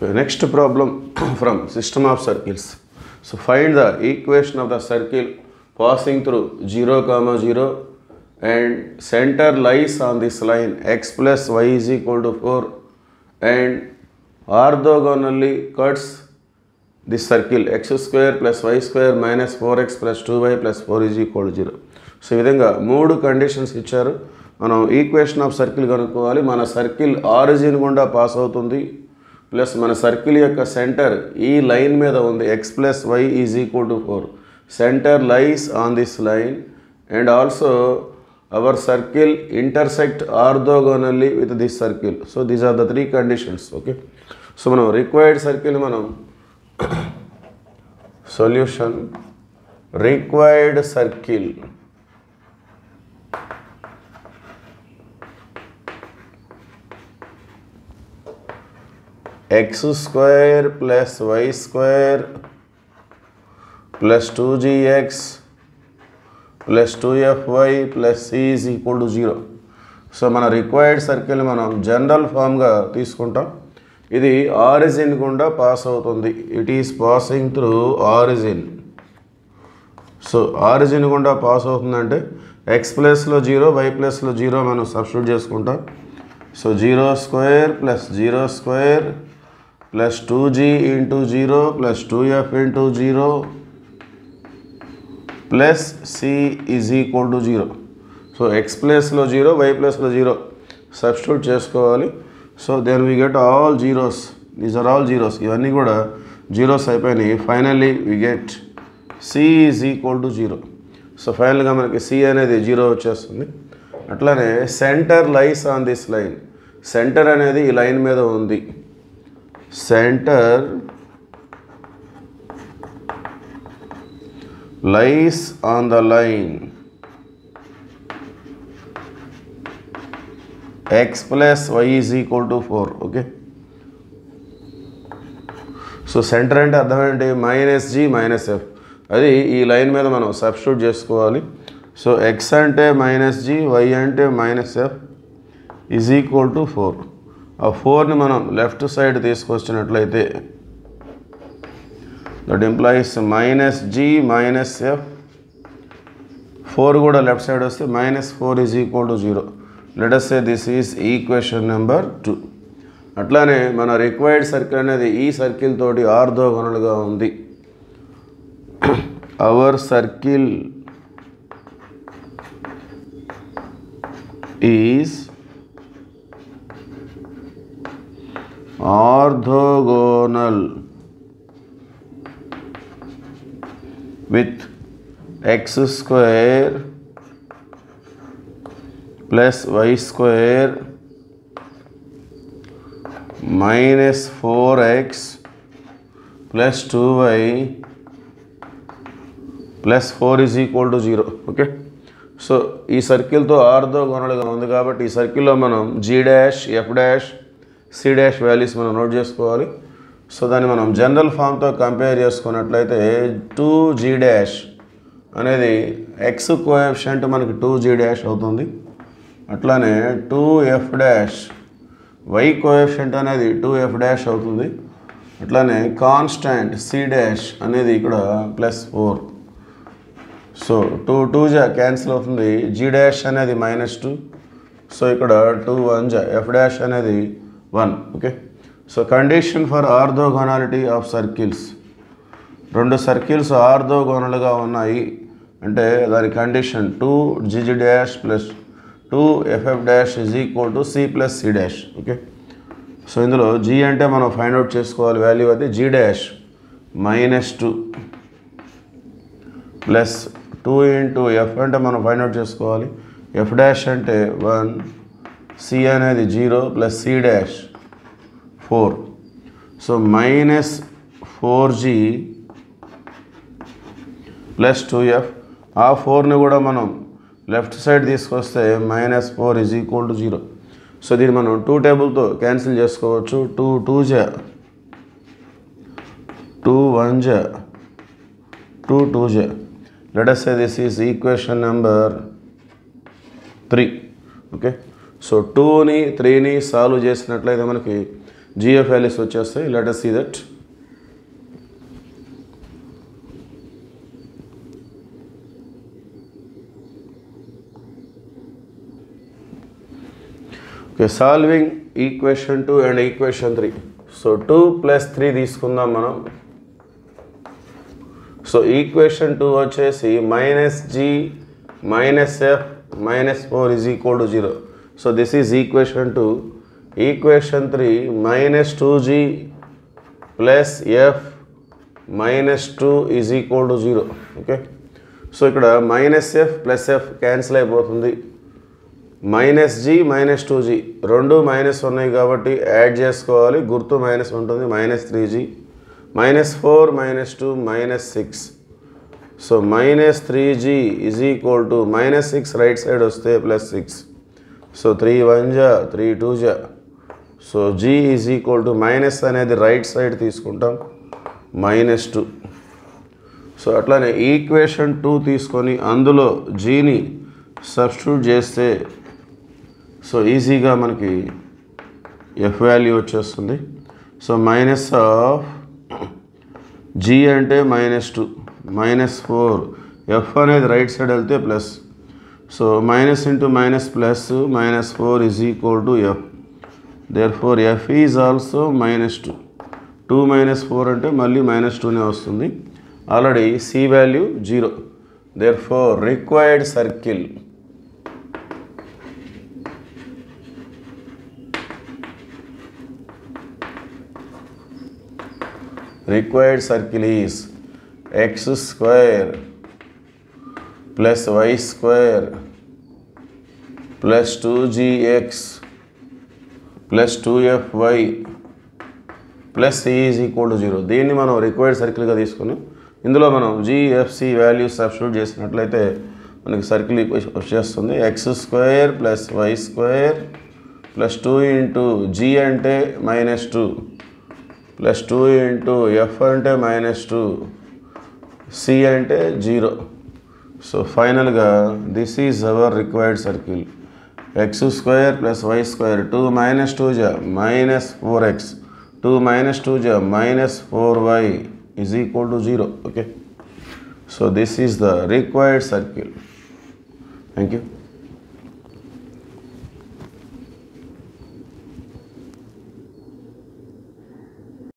Okay, next problem from system of circles. So find the equation of the circle passing through 0, 0 and center lies on this line x plus y is equal to 4 and orthogonally cuts this circle x square plus y square minus 4x plus 2y plus 4 is equal to 0. So ఈ విధంగా మూడు conditions ఇచ్చారు. మనం equation of circle కనుక్కోవాలి. మన circle origin గుండా pass అవుతుంది plus మన సర్కిల్ యొక్క సెంటర్ ఈ లైన్ మీద ఉంది x plus y is equal to 4. Centre lies on this line and also our circle intersect orthogonally with this circle. So these are the three conditions. Okay, so మనం required circle మనం solution required circle x square plus y square plus 2gx plus 2fy plus c is equal to 0. So మన required circle మనం general ఫామ్గా తీసుకుంటాం. ఇది origin గుండా pass అవుతుంది. It is passing through origin. So origin గుండా pass అవుతుందంటే X ప్లస్లో 0 why ప్లస్లో 0 మనం సబ్స్టిట్యూట్ చేసుకుంటాం. So 0 square plus 0 square plus 2g into 0 plus 2f into 0 plus c is equal to 0. So x plus lo 0, y plus lo 0 substitute చేసుకోవాలి. So then we get all zeros. These are all zeros. ఇవన్నీ కూడా zeros అయిపోయినాయి. Finally we get c is equal to 0. So ఫైనల్గా మనకి c అనేది 0 వచ్చేస్తుంది. అట్లానే centre lies on this line. Centre అనేది ఈ లైన్ మీద ఉంది. Center lies on the line x plus y is equal to 4. Okay, so center అంటే అర్థం ఏంటి? Minus g minus f. అది ఈ లైన్ మీద మనం సబ్స్టిట్యూట్ చేసుకోవాలి. సో x అంటే మైనస్ g, y అంటే minus f is equal to 4. ఆ 4ని మనం లెఫ్ట్ సైడ్ తీసుకొచ్చినట్లయితే that implies minus G minus F. 4 కూడా లెఫ్ట్ సైడ్ వస్తే minus 4 is equal to 0. Let us say this is equation number 2. అట్లానే మన రిక్వైర్డ్ సర్కిల్ అనేది ఈ సర్కిల్ తోటి ఆర్థోగోనల్గా ఉంది. Our circle is orthogonal with x square plus y square minus 4x plus 2y plus 4 is equal to 0. Okay, so ఈ సర్కిల్తో ఆర్థోగోనల్గా ఉంది కాబట్టి ఈ సర్కిల్లో మనం g dash f dash c dash values మనం నోట్ చేసుకోవాలి. సో దాన్ని మనం జనరల్ ఫామ్తో కంపేర్ చేసుకున్నట్లయితే 2g డాష్ అనేది ఎక్స్ కోఎఫిషియంట్ మనకి 2g డాష్ అవుతుంది. అట్లానే 2f డాష్ వై కోఎఫిషియంట్ అనేది 2f డాష్ అవుతుంది. అట్లానే కాన్స్టాంట్ సి డాష్ అనేది ఇక్కడ ప్లస్ 4. సో 2 క్యాన్సిల్ అవుతుంది. g డాష్ అనేది -2. సో ఇక్కడ 2 1 f డాష్ అనేది 1. Okay, so condition for orthogonality of circles. రెండు సర్కిల్స్ ఆర్థోగోనల్గా ఉన్నాయి అంటే దాని condition 2g dash plus 2ff dash is equal to c plus c dash. Okay, so ఇందులో g అంటే మనం ఫైండ్ అవుట్ చేసుకోవాలి వాల్యూ. అది g dash -2 plus 2 into f అంటే మనం ఫైండ్ అవుట్ చేసుకోవాలి. f డాష్ అంటే 1, c అనేది 0 plus c dash 4. So minus 4g plus 2f. ఆ 4ని కూడా మనం లెఫ్ట్ సైడ్ తీసుకొస్తే -4 ఈజ్ ఈక్వల్ టు 0. సో దీన్ని మనం 2 టేబుల్తో క్యాన్సిల్ చేసుకోవచ్చు. 2 2 2 1 2 2. Let us say this is equation number 3. Okay, so 2ని 3ని సాల్వ్ చేసినట్లయితే మనకి GF values వచ్చేస్తాయి. Let us see that. Okay, solving equation 2 and equation 3. So 2 plus 3 తీసుకుందాం మనం. సో ఈక్వేషన్ 2 వచ్చేసి -g -f -4 is equal to 0. So this is equation 2. Equation 3 -2g plus f -2 is equal to 0. Okay. So ఇక్కడ -f plus f cancel అయిపోతుంది. -g -2g రెండు minus ఉన్నాయి కాబట్టి add చేసుకోవాలి. గుర్తు మైనస్ ఉంటుంది. -3g -4 -2 -6. So -3g is equal to -6 right side వస్తే +6. So 3 1 జా 3 2 జా. So g is equal to minus అనేది రైట్ సైడ్ తీసుకుంటాం -2. సో అట్లానే ఈక్వేషన్ 2 తీసుకొని అందులో gని సబ్స్టిట్యూట్ చేస్తే సో ఈజీగా మనకి ఎఫ్ వాల్యూ వచ్చేస్తుంది. సో మైనస్ ఆఫ్ g అంటే -2 -4 ఎఫ్ అనేది రైట్ సైడ్ వెళ్తే plus. So minus into minus plus -4 is equal to f. therefore f is also -2. 2 - 4 అంటే మళ్ళీ -2నే వస్తుంది. Already c value 0. therefore required circle is x square plus y square plus 2gx plus 2fy plus c is equal to 0. దీన్ని మనం required సర్కిల్గా తీసుకుని ఇందులో మనం gfc values substitute చేసినట్లయితే మనకి సర్కిల్ వచ్చేస్తుంది. x square plus y square plus 2 into g అంటే -2 plus 2 into F అంటే -2 సి అంటే 0. సో ఫైనల్గా this is our required circle. X square plus y square 2 - 2 జా -4x 2 - 2 జా -4y is equal to 0. Okay. So this is the required circle. Thank you.